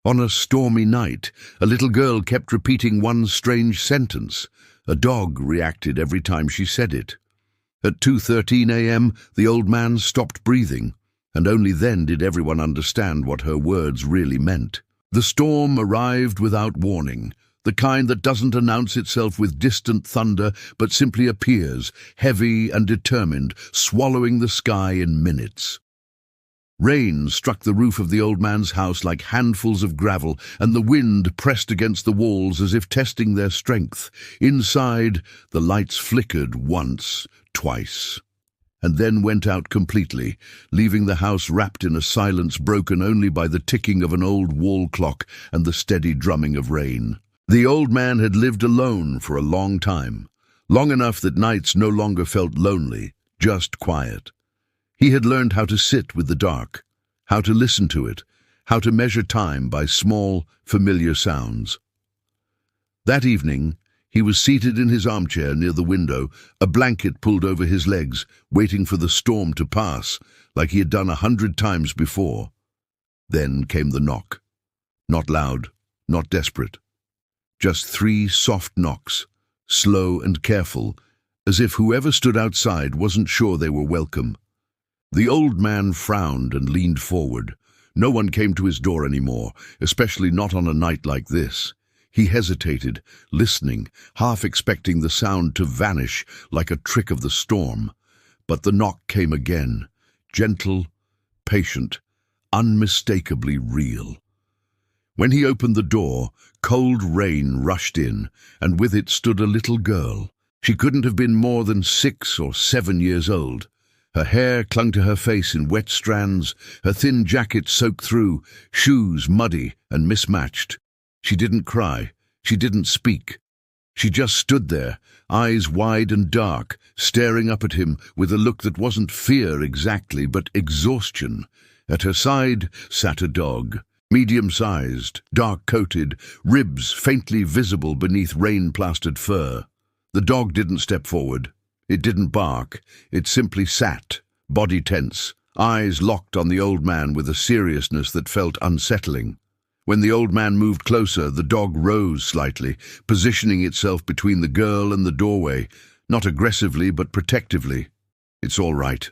On a stormy night, a little girl kept repeating one strange sentence. A dog reacted every time she said it. At 2:13 a.m., the old man stopped breathing, and only then did everyone understand what her words really meant. The storm arrived without warning, the kind that doesn't announce itself with distant thunder, but simply appears, heavy and determined, swallowing the sky in minutes. Rain struck the roof of the old man's house like handfuls of gravel, and the wind pressed against the walls as if testing their strength. Inside, the lights flickered once, twice, and then went out completely, leaving the house wrapped in a silence broken only by the ticking of an old wall clock and the steady drumming of rain. The old man had lived alone for a long time, long enough that nights no longer felt lonely, just quiet. He had learned how to sit with the dark, how to listen to it, how to measure time by small, familiar sounds. That evening, he was seated in his armchair near the window, a blanket pulled over his legs, waiting for the storm to pass, like he had done 100 times before. Then came the knock. Not loud, not desperate. Just 3 soft knocks, slow and careful, as if whoever stood outside wasn't sure they were welcome. The old man frowned and leaned forward. No one came to his door anymore, especially not on a night like this. He hesitated, listening, half expecting the sound to vanish like a trick of the storm. But the knock came again, gentle, patient, unmistakably real. When he opened the door, cold rain rushed in, and with it stood a little girl. She couldn't have been more than 6 or 7 years old. Her hair clung to her face in wet strands, her thin jacket soaked through, shoes muddy and mismatched. She didn't cry, she didn't speak. She just stood there, eyes wide and dark, staring up at him with a look that wasn't fear exactly, but exhaustion. At her side sat a dog, medium-sized, dark-coated, ribs faintly visible beneath rain-plastered fur. The dog didn't step forward. It didn't bark. It simply sat, body tense, eyes locked on the old man with a seriousness that felt unsettling. When the old man moved closer, the dog rose slightly, positioning itself between the girl and the doorway, not aggressively but protectively. "It's all right,"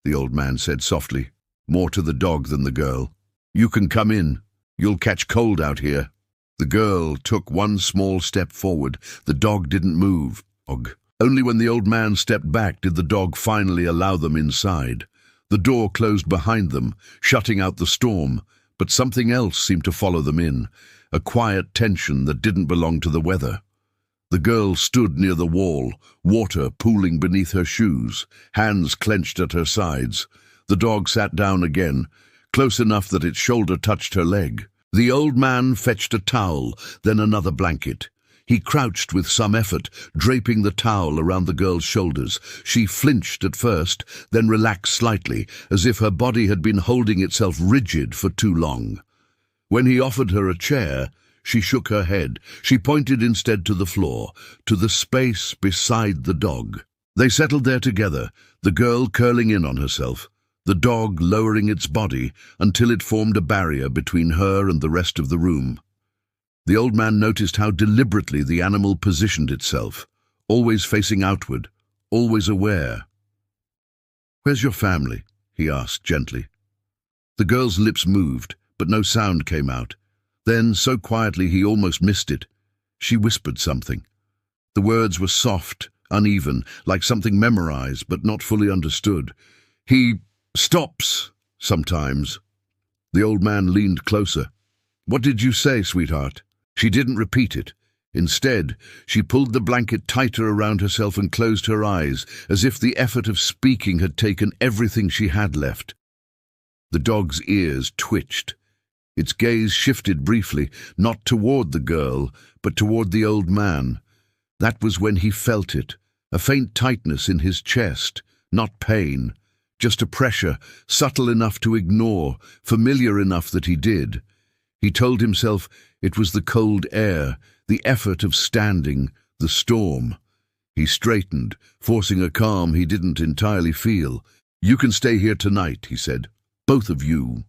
the old man said softly, more to the dog than the girl. "You can come in. You'll catch cold out here." The girl took one small step forward. The dog didn't move. Only when the old man stepped back did the dog finally allow them inside. The door closed behind them, shutting out the storm, but something else seemed to follow them in, a quiet tension that didn't belong to the weather. The girl stood near the wall, water pooling beneath her shoes, hands clenched at her sides. The dog sat down again, close enough that its shoulder touched her leg. The old man fetched a towel, then another blanket. He crouched with some effort, draping the towel around the girl's shoulders. She flinched at first, then relaxed slightly, as if her body had been holding itself rigid for too long. When he offered her a chair, she shook her head. She pointed instead to the floor, to the space beside the dog. They settled there together, the girl curling in on herself, the dog lowering its body until it formed a barrier between her and the rest of the room. The old man noticed how deliberately the animal positioned itself, always facing outward, always aware. "Where's your family?" he asked gently. The girl's lips moved, but no sound came out. Then, so quietly he almost missed it, she whispered something. The words were soft, uneven, like something memorized but not fully understood. "He stops sometimes." The old man leaned closer. "What did you say, sweetheart?" She didn't repeat it. Instead, she pulled the blanket tighter around herself and closed her eyes, as if the effort of speaking had taken everything she had left. The dog's ears twitched. Its gaze shifted briefly, not toward the girl, but toward the old man. That was when he felt it, a faint tightness in his chest, not pain, just a pressure, subtle enough to ignore, familiar enough that he did. He told himself it was the cold air, the effort of standing, the storm. He straightened, forcing a calm he didn't entirely feel. "You can stay here tonight," he said. "Both of you."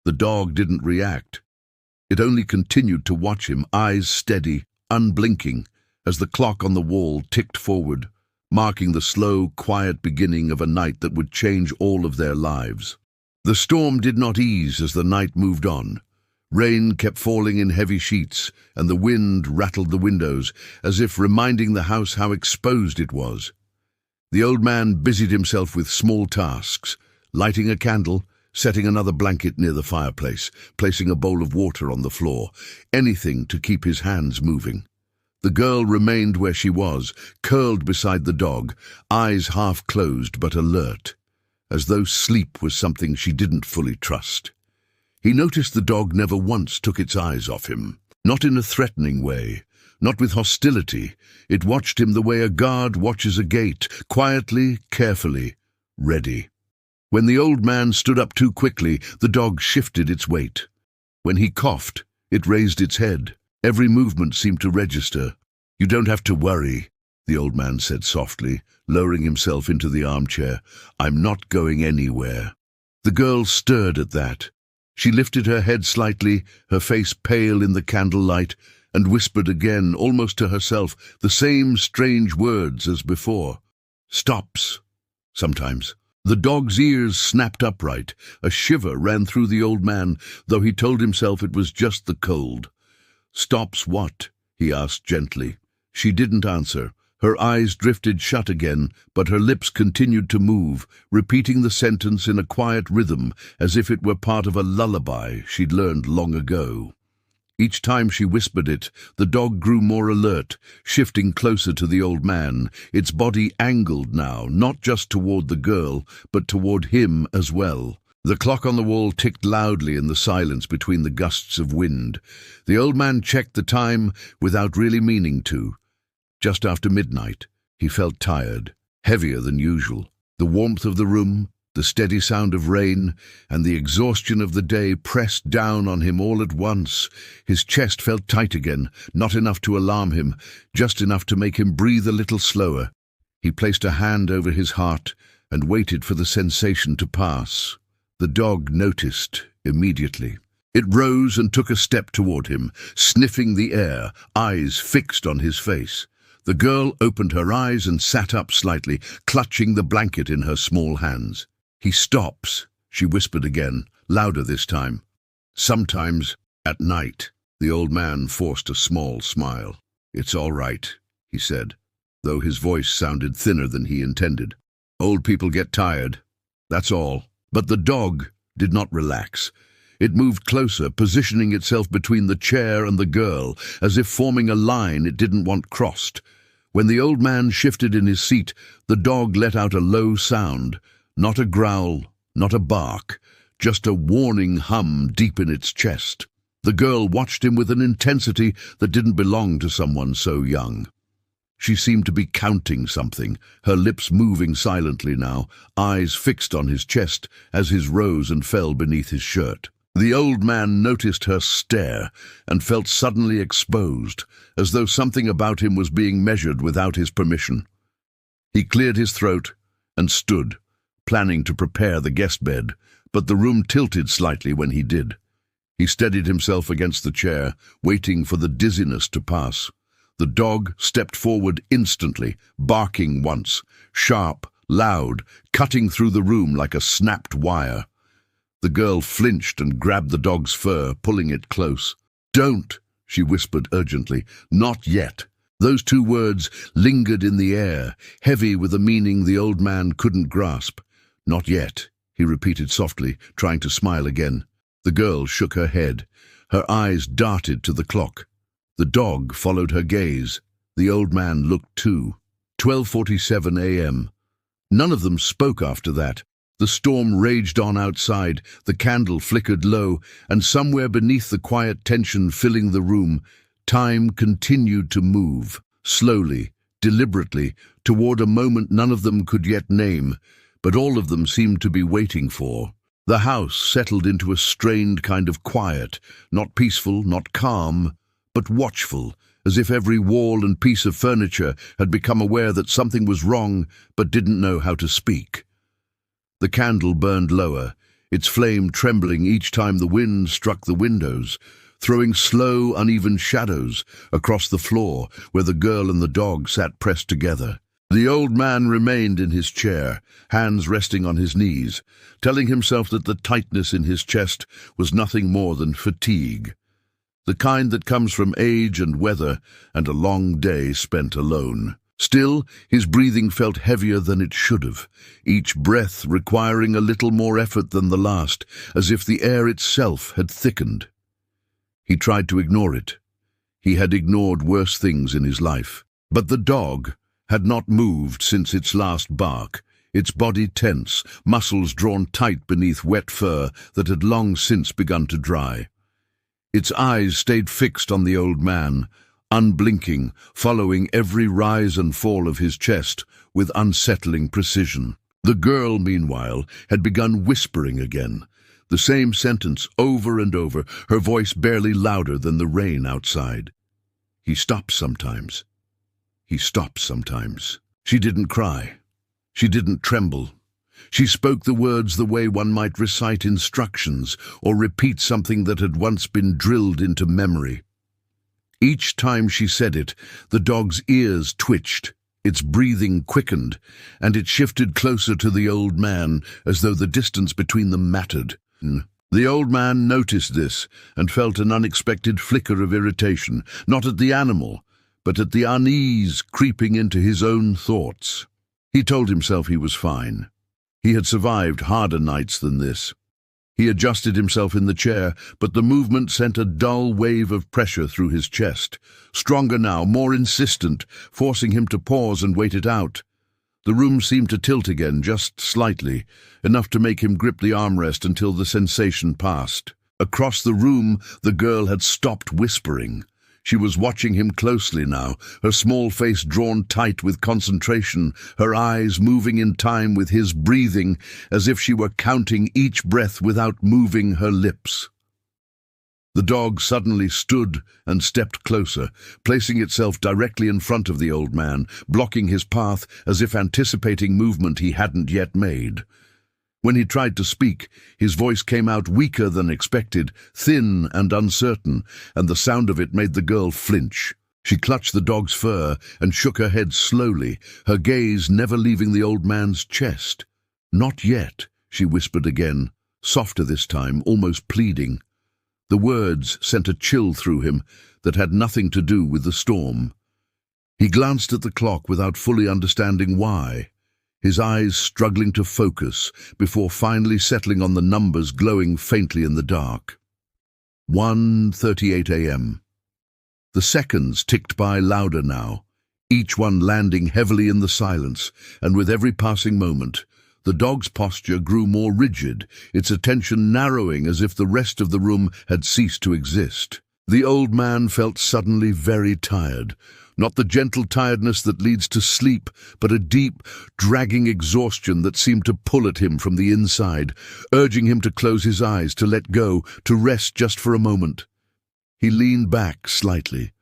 The dog didn't react. It only continued to watch him, eyes steady, unblinking, as the clock on the wall ticked forward, marking the slow, quiet beginning of a night that would change all of their lives. The storm did not ease as the night moved on. Rain kept falling in heavy sheets, and the wind rattled the windows, as if reminding the house how exposed it was. The old man busied himself with small tasks, lighting a candle, setting another blanket near the fireplace, placing a bowl of water on the floor, anything to keep his hands moving. The girl remained where she was, curled beside the dog, eyes half closed but alert, as though sleep was something she didn't fully trust. He noticed the dog never once took its eyes off him, not in a threatening way, not with hostility. It watched him the way a guard watches a gate, quietly, carefully, ready. When the old man stood up too quickly, the dog shifted its weight. When he coughed, it raised its head. Every movement seemed to register. "You don't have to worry," the old man said softly, lowering himself into the armchair. "I'm not going anywhere." The girl stirred at that. She lifted her head slightly, her face pale in the candlelight, and whispered again, almost to herself, the same strange words as before. "Stops. Sometimes." The dog's ears snapped upright. A shiver ran through the old man, though he told himself it was just the cold. "Stops what?" he asked gently. She didn't answer. Her eyes drifted shut again, but her lips continued to move, repeating the sentence in a quiet rhythm, as if it were part of a lullaby she'd learned long ago. Each time she whispered it, the dog grew more alert, shifting closer to the old man, its body angled now, not just toward the girl, but toward him as well. The clock on the wall ticked loudly in the silence between the gusts of wind. The old man checked the time without really meaning to. Just after midnight, he felt tired, heavier than usual. The warmth of the room, the steady sound of rain, and the exhaustion of the day pressed down on him all at once. His chest felt tight again, not enough to alarm him, just enough to make him breathe a little slower. He placed a hand over his heart and waited for the sensation to pass. The dog noticed immediately. It rose and took a step toward him, sniffing the air, eyes fixed on his face. The girl opened her eyes and sat up slightly, clutching the blanket in her small hands. "He stops," she whispered again, louder this time. "Sometimes, at night." The old man forced a small smile. "It's all right," he said, though his voice sounded thinner than he intended. "Old people get tired, that's all." But the dog did not relax. It moved closer, positioning itself between the chair and the girl, as if forming a line it didn't want crossed. When the old man shifted in his seat, the dog let out a low sound, not a growl, not a bark, just a warning hum deep in its chest. The girl watched him with an intensity that didn't belong to someone so young. She seemed to be counting something, her lips moving silently now, eyes fixed on his chest as his rose and fell beneath his shirt. The old man noticed her stare and felt suddenly exposed, as though something about him was being measured without his permission. He cleared his throat and stood, planning to prepare the guest bed, but the room tilted slightly when he did. He steadied himself against the chair, waiting for the dizziness to pass. The dog stepped forward instantly, barking once, sharp, loud, cutting through the room like a snapped wire. The girl flinched and grabbed the dog's fur, pulling it close. "Don't," she whispered urgently. "Not yet." Those two words lingered in the air, heavy with a meaning the old man couldn't grasp. "Not yet," he repeated softly, trying to smile again. The girl shook her head. Her eyes darted to the clock. The dog followed her gaze. The old man looked too. 12:47 a.m. None of them spoke after that. The storm raged on outside, the candle flickered low, and somewhere beneath the quiet tension filling the room, time continued to move, slowly, deliberately, toward a moment none of them could yet name, but all of them seemed to be waiting for. The house settled into a strained kind of quiet, not peaceful, not calm, but watchful, as if every wall and piece of furniture had become aware that something was wrong but didn't know how to speak. The candle burned lower, its flame trembling each time the wind struck the windows. throwing slow, uneven shadows across the floor where the girl and the dog sat pressed together. The old man remained in his chair, hands resting on his knees, telling himself that the tightness in his chest was nothing more than fatigue, the kind that comes from age and weather and a long day spent alone. Still, his breathing felt heavier than it should have, each breath requiring a little more effort than the last, as if the air itself had thickened. He tried to ignore it. He had ignored worse things in his life. But the dog had not moved since its last bark, its body tense, muscles drawn tight beneath wet fur that had long since begun to dry. Its eyes stayed fixed on the old man, unblinking, following every rise and fall of his chest with unsettling precision. The girl, meanwhile, had begun whispering again, the same sentence over and over, her voice barely louder than the rain outside. He stops sometimes. He stops sometimes. She didn't cry. She didn't tremble. She spoke the words the way one might recite instructions or repeat something that had once been drilled into memory. Each time she said it, the dog's ears twitched, its breathing quickened, and it shifted closer to the old man as though the distance between them mattered. The old man noticed this and felt an unexpected flicker of irritation, not at the animal, but at the unease creeping into his own thoughts. He told himself he was fine. He had survived harder nights than this. He adjusted himself in the chair, but the movement sent a dull wave of pressure through his chest, stronger now, more insistent, forcing him to pause and wait it out. The room seemed to tilt again, just slightly, enough to make him grip the armrest until the sensation passed. Across the room, the girl had stopped whispering. She was watching him closely now, her small face drawn tight with concentration, her eyes moving in time with his breathing, as if she were counting each breath without moving her lips. The dog suddenly stood and stepped closer, placing itself directly in front of the old man, blocking his path as if anticipating movement he hadn't yet made. When he tried to speak, his voice came out weaker than expected, thin and uncertain, and the sound of it made the girl flinch. She clutched the dog's fur and shook her head slowly, her gaze never leaving the old man's chest. "Not yet," she whispered again, softer this time, almost pleading. The words sent a chill through him that had nothing to do with the storm. He glanced at the clock without fully understanding why, his eyes struggling to focus before finally settling on the numbers glowing faintly in the dark. 1:38 a.m. The seconds ticked by louder now, each one landing heavily in the silence, and with every passing moment, the dog's posture grew more rigid, its attention narrowing as if the rest of the room had ceased to exist. The old man felt suddenly very tired, not the gentle tiredness that leads to sleep, but a deep, dragging exhaustion that seemed to pull at him from the inside, urging him to close his eyes, to let go, to rest just for a moment. He leaned back slightly,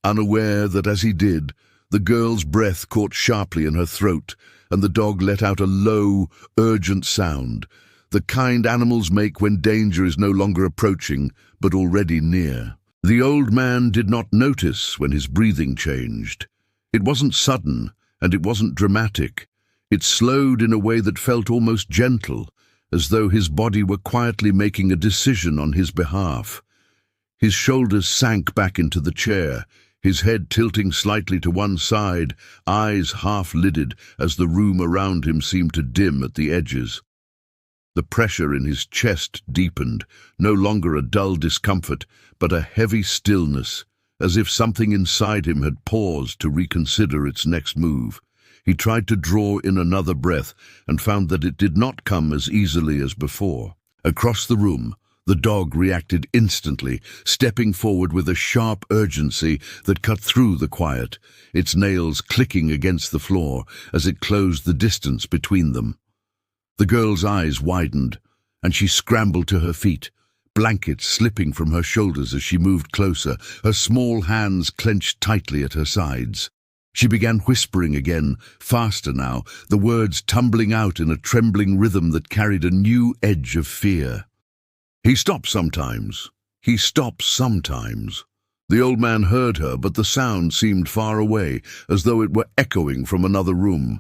unaware that as he did, the girl's breath caught sharply in her throat, and the dog let out a low, urgent sound, the kind animals make when danger is no longer approaching, but already near. The old man did not notice when his breathing changed. It wasn't sudden, and it wasn't dramatic. It slowed in a way that felt almost gentle, as though his body were quietly making a decision on his behalf. His shoulders sank back into the chair, his head tilting slightly to one side, eyes half-lidded as the room around him seemed to dim at the edges. The pressure in his chest deepened, no longer a dull discomfort, but a heavy stillness, as if something inside him had paused to reconsider its next move. He tried to draw in another breath and found that it did not come as easily as before. Across the room, the dog reacted instantly, stepping forward with a sharp urgency that cut through the quiet, its nails clicking against the floor as it closed the distance between them. The girl's eyes widened, and she scrambled to her feet, blankets slipping from her shoulders as she moved closer, her small hands clenched tightly at her sides. She began whispering again, faster now, the words tumbling out in a trembling rhythm that carried a new edge of fear. "He stops sometimes. He stops sometimes. The old man heard her, but the sound seemed far away, as though it were echoing from another room.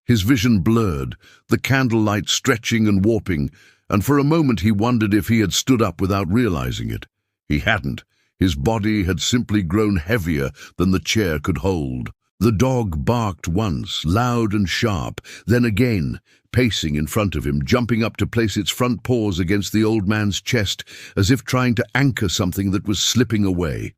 His vision blurred, the candlelight stretching and warping, and for a moment he wondered if he had stood up without realizing it. He hadn't. His body had simply grown heavier than the chair could hold. The dog barked once, loud and sharp, then again, pacing in front of him, jumping up to place its front paws against the old man's chest, as if trying to anchor something that was slipping away.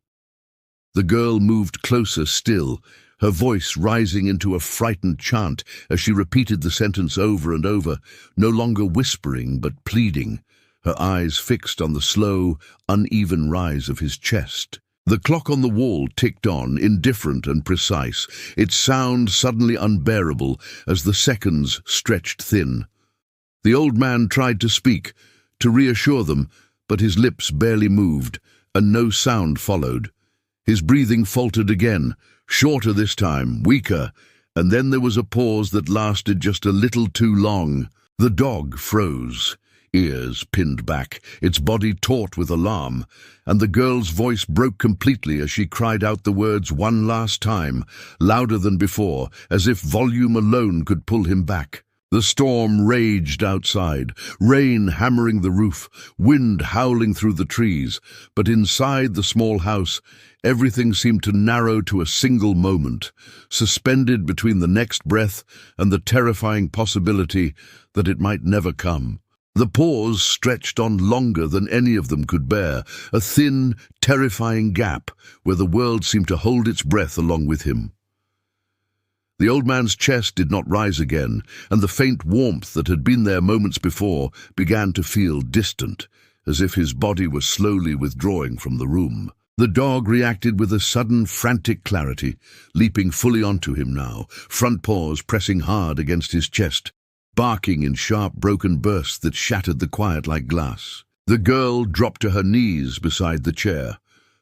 The girl moved closer still, her voice rising into a frightened chant as she repeated the sentence over and over, no longer whispering but pleading, her eyes fixed on the slow, uneven rise of his chest. The clock on the wall ticked on, indifferent and precise, its sound suddenly unbearable as the seconds stretched thin. The old man tried to speak, to reassure them, but his lips barely moved, and no sound followed. His breathing faltered again, shorter this time, weaker, and then there was a pause that lasted just a little too long. The dog froze, ears pinned back, its body taut with alarm, and the girl's voice broke completely as she cried out the words one last time, louder than before, as if volume alone could pull him back. The storm raged outside, rain hammering the roof, wind howling through the trees, but inside the small house, everything seemed to narrow to a single moment, suspended between the next breath and the terrifying possibility that it might never come. The pause stretched on longer than any of them could bear, a thin, terrifying gap where the world seemed to hold its breath along with him. The old man's chest did not rise again, and the faint warmth that had been there moments before began to feel distant, as if his body was slowly withdrawing from the room. The dog reacted with a sudden, frantic clarity, leaping fully onto him now, front paws pressing hard against his chest, barking in sharp, broken bursts that shattered the quiet like glass. The girl dropped to her knees beside the chair,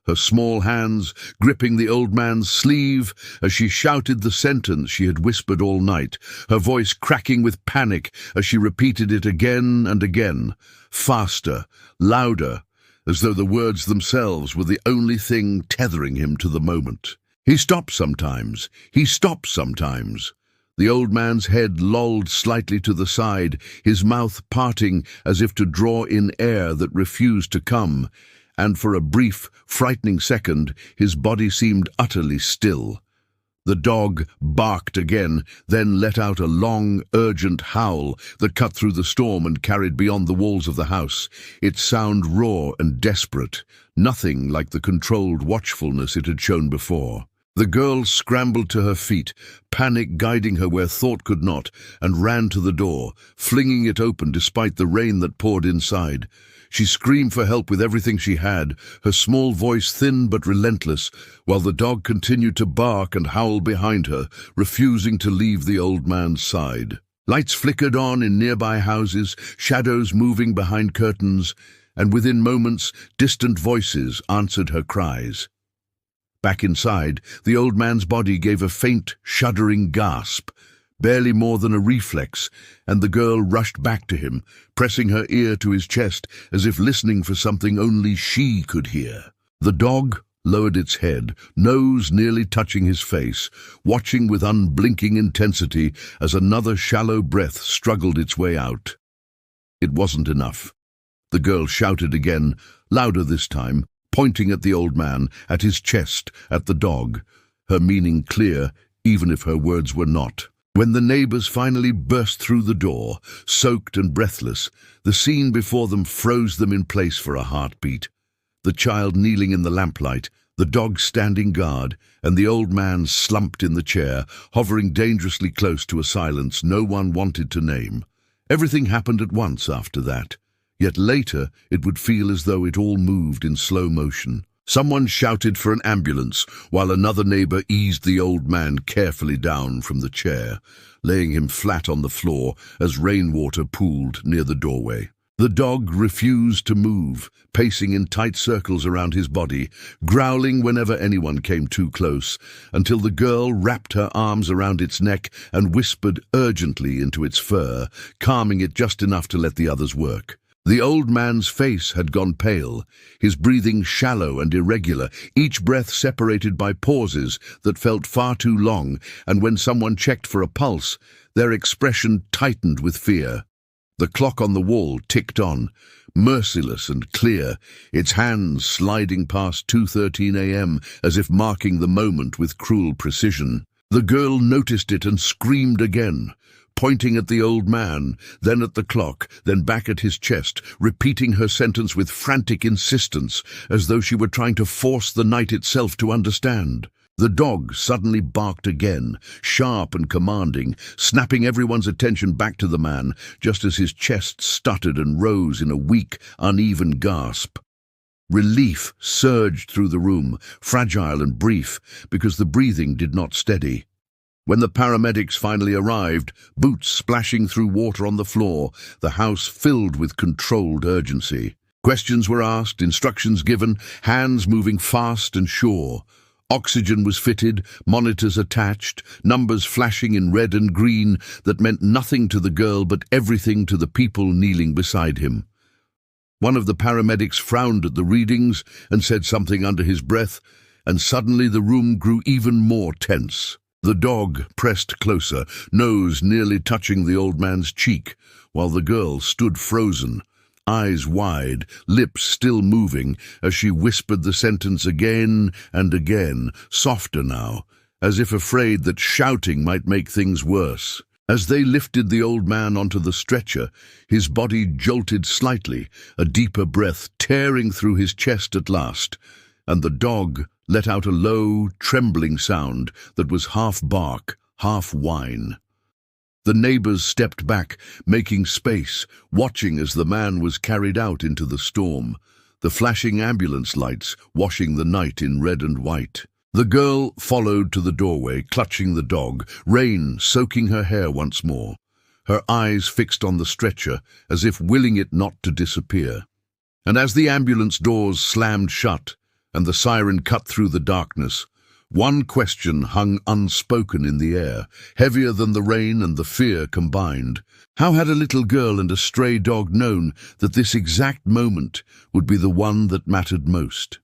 her small hands gripping the old man's sleeve as she shouted the sentence she had whispered all night, her voice cracking with panic as she repeated it again and again, faster, louder, as though the words themselves were the only thing tethering him to the moment. He stopped sometimes. The old man's head lolled slightly to the side, his mouth parting as if to draw in air that refused to come, and for a brief, frightening second, his body seemed utterly still. The dog barked again, then let out a long, urgent howl that cut through the storm and carried beyond the walls of the house, its sound raw and desperate, nothing like the controlled watchfulness it had shown before. The girl scrambled to her feet, panic guiding her where thought could not, and ran to the door, flinging it open despite the rain that poured inside. She screamed for help with everything she had, her small voice thin but relentless, while the dog continued to bark and howl behind her, refusing to leave the old man's side. Lights flickered on in nearby houses, shadows moving behind curtains, and within moments, distant voices answered her cries. Back inside, the old man's body gave a faint, shuddering gasp, barely more than a reflex, and the girl rushed back to him, pressing her ear to his chest as if listening for something only she could hear. The dog lowered its head, nose nearly touching his face, watching with unblinking intensity as another shallow breath struggled its way out. It wasn't enough. The girl shouted again, louder this time, pointing at the old man, at his chest, at the dog, her meaning clear, even if her words were not. When the neighbors finally burst through the door, soaked and breathless, the scene before them froze them in place for a heartbeat. The child kneeling in the lamplight, the dog standing guard, and the old man slumped in the chair, hovering dangerously close to a silence no one wanted to name. Everything happened at once after that, yet later it would feel as though it all moved in slow motion. Someone shouted for an ambulance, while another neighbor eased the old man carefully down from the chair, laying him flat on the floor as rainwater pooled near the doorway. The dog refused to move, pacing in tight circles around his body, growling whenever anyone came too close, until the girl wrapped her arms around its neck and whispered urgently into its fur, calming it just enough to let the others work. The old man's face had gone pale, his breathing shallow and irregular, each breath separated by pauses that felt far too long, and when someone checked for a pulse, their expression tightened with fear. The clock on the wall ticked on, merciless and clear, its hands sliding past 2:13 a.m. as if marking the moment with cruel precision. The girl noticed it and screamed again, pointing at the old man, then at the clock, then back at his chest, repeating her sentence with frantic insistence, as though she were trying to force the night itself to understand. The dog suddenly barked again, sharp and commanding, snapping everyone's attention back to the man, just as his chest stuttered and rose in a weak, uneven gasp. Relief surged through the room, fragile and brief, because the breathing did not steady. When the paramedics finally arrived, boots splashing through water on the floor, the house filled with controlled urgency. Questions were asked, instructions given, hands moving fast and sure. Oxygen was fitted, monitors attached, numbers flashing in red and green that meant nothing to the girl but everything to the people kneeling beside him. One of the paramedics frowned at the readings and said something under his breath, and suddenly the room grew even more tense. The dog pressed closer, nose nearly touching the old man's cheek, while the girl stood frozen, eyes wide, lips still moving, as she whispered the sentence again and again, softer now, as if afraid that shouting might make things worse. As they lifted the old man onto the stretcher, his body jolted slightly, a deeper breath tearing through his chest at last, and the dog let out a low, trembling sound that was half bark, half whine. The neighbors stepped back, making space, watching as the man was carried out into the storm, the flashing ambulance lights washing the night in red and white. The girl followed to the doorway, clutching the dog, rain soaking her hair once more, her eyes fixed on the stretcher, as if willing it not to disappear. And as the ambulance doors slammed shut, and the siren cut through the darkness, one question hung unspoken in the air, heavier than the rain and the fear combined. How had a little girl and a stray dog known that this exact moment would be the one that mattered most?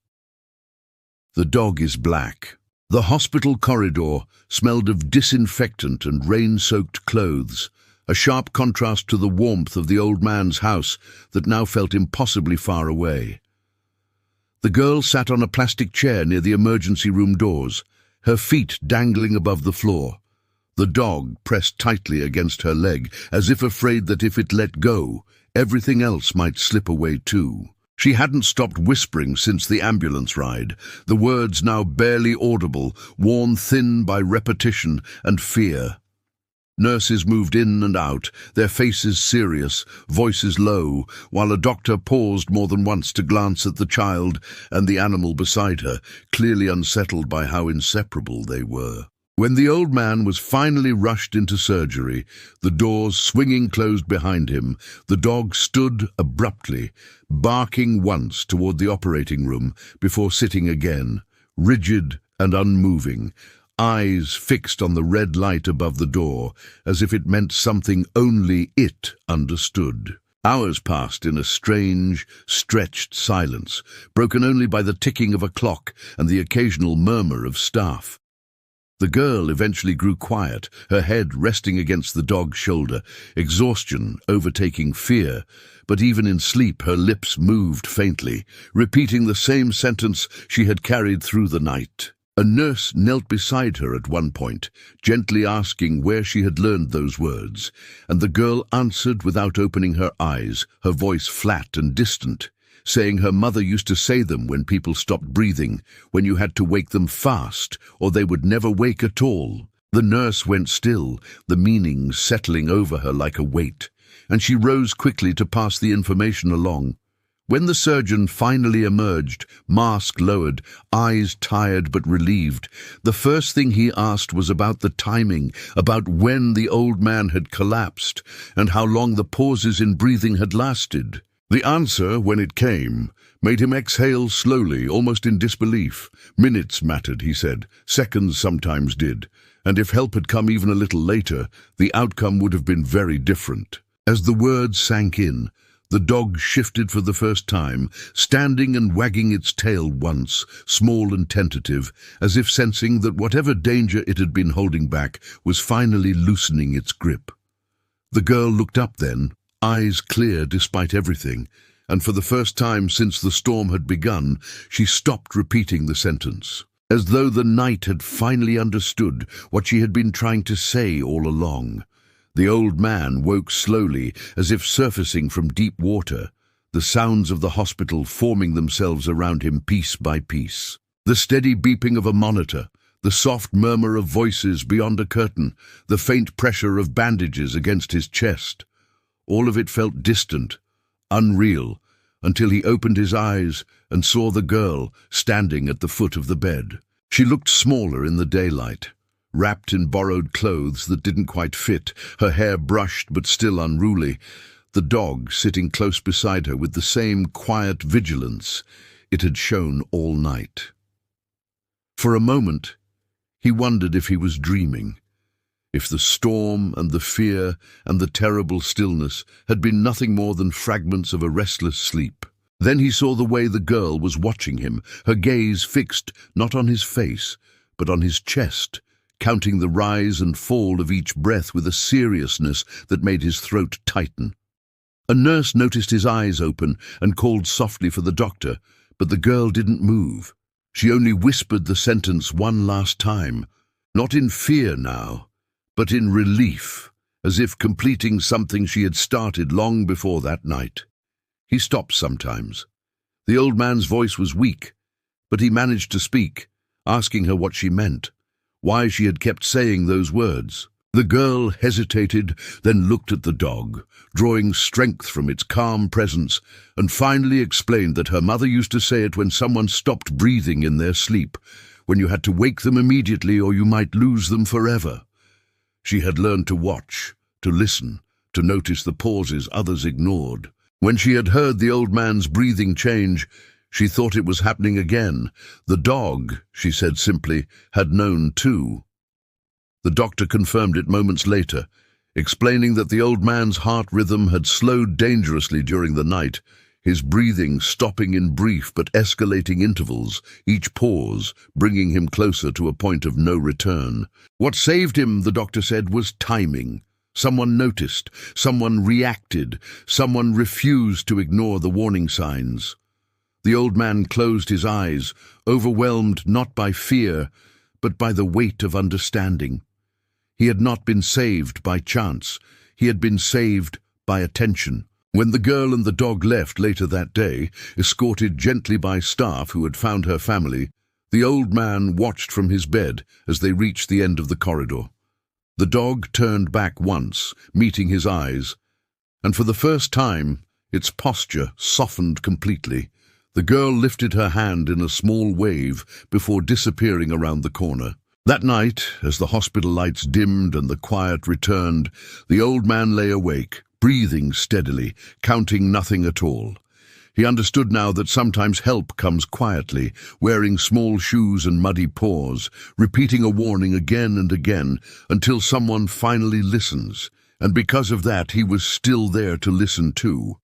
The dog is black. The hospital corridor smelled of disinfectant and rain-soaked clothes, a sharp contrast to the warmth of the old man's house that now felt impossibly far away. The girl sat on a plastic chair near the emergency room doors, her feet dangling above the floor. The dog pressed tightly against her leg, as if afraid that if it let go, everything else might slip away too. She hadn't stopped whispering since the ambulance ride, the words now barely audible, worn thin by repetition and fear. Nurses moved in and out, their faces serious, voices low, while a doctor paused more than once to glance at the child and the animal beside her, clearly unsettled by how inseparable they were. When the old man was finally rushed into surgery, the doors swinging closed behind him, the dog stood abruptly, barking once toward the operating room before sitting again, rigid and unmoving, eyes fixed on the red light above the door, as if it meant something only it understood. Hours passed in a strange, stretched silence, broken only by the ticking of a clock and the occasional murmur of staff. The girl eventually grew quiet, her head resting against the dog's shoulder, exhaustion overtaking fear, but even in sleep her lips moved faintly, repeating the same sentence she had carried through the night. A nurse knelt beside her at one point, gently asking where she had learned those words, and the girl answered without opening her eyes, her voice flat and distant, saying her mother used to say them when people stopped breathing, when you had to wake them fast, or they would never wake at all. The nurse went still, the meaning settling over her like a weight, and she rose quickly to pass the information along. When the surgeon finally emerged, mask lowered, eyes tired but relieved, the first thing he asked was about the timing, about when the old man had collapsed, and how long the pauses in breathing had lasted. The answer, when it came, made him exhale slowly, almost in disbelief. Minutes mattered, he said. Seconds sometimes did. And if help had come even a little later, the outcome would have been very different. As the words sank in, The dog shifted for the first time, standing and wagging its tail once, small and tentative, as if sensing that whatever danger it had been holding back was finally loosening its grip. The girl looked up then, eyes clear despite everything, and for the first time since the storm had begun, she stopped repeating the sentence, as though the night had finally understood what she had been trying to say all along. The old man woke slowly, as if surfacing from deep water, the sounds of the hospital forming themselves around him piece by piece. The steady beeping of a monitor, the soft murmur of voices beyond a curtain, the faint pressure of bandages against his chest. All of it felt distant, unreal, until he opened his eyes and saw the girl standing at the foot of the bed. She looked smaller in the daylight, wrapped in borrowed clothes that didn't quite fit, her hair brushed but still unruly, the dog sitting close beside her with the same quiet vigilance it had shown all night. For a moment, he wondered if he was dreaming, if the storm and the fear and the terrible stillness had been nothing more than fragments of a restless sleep. Then he saw the way the girl was watching him, her gaze fixed not on his face, but on his chest, counting the rise and fall of each breath with a seriousness that made his throat tighten. A nurse noticed his eyes open and called softly for the doctor, but the girl didn't move. She only whispered the sentence one last time, not in fear now, but in relief, as if completing something she had started long before that night. He stopped sometimes. The old man's voice was weak, but he managed to speak, asking her what she meant, why she had kept saying those words. The girl hesitated, then looked at the dog, drawing strength from its calm presence, and finally explained that her mother used to say it when someone stopped breathing in their sleep, when you had to wake them immediately or you might lose them forever. She had learned to watch, to listen, to notice the pauses others ignored. When she had heard the old man's breathing change, she thought it was happening again. The dog, she said simply, had known too. The doctor confirmed it moments later, explaining that the old man's heart rhythm had slowed dangerously during the night, his breathing stopping in brief but escalating intervals, each pause bringing him closer to a point of no return. What saved him, the doctor said, was timing. Someone noticed, someone reacted, someone refused to ignore the warning signs. The old man closed his eyes, overwhelmed not by fear, but by the weight of understanding. He had not been saved by chance. He had been saved by attention. When the girl and the dog left later that day, escorted gently by staff who had found her family, the old man watched from his bed as they reached the end of the corridor. The dog turned back once, meeting his eyes, and for the first time, its posture softened completely. The girl lifted her hand in a small wave before disappearing around the corner. That night, as the hospital lights dimmed and the quiet returned, the old man lay awake, breathing steadily, counting nothing at all. He understood now that sometimes help comes quietly, wearing small shoes and muddy paws, repeating a warning again and again until someone finally listens, and because of that he was still there to listen too.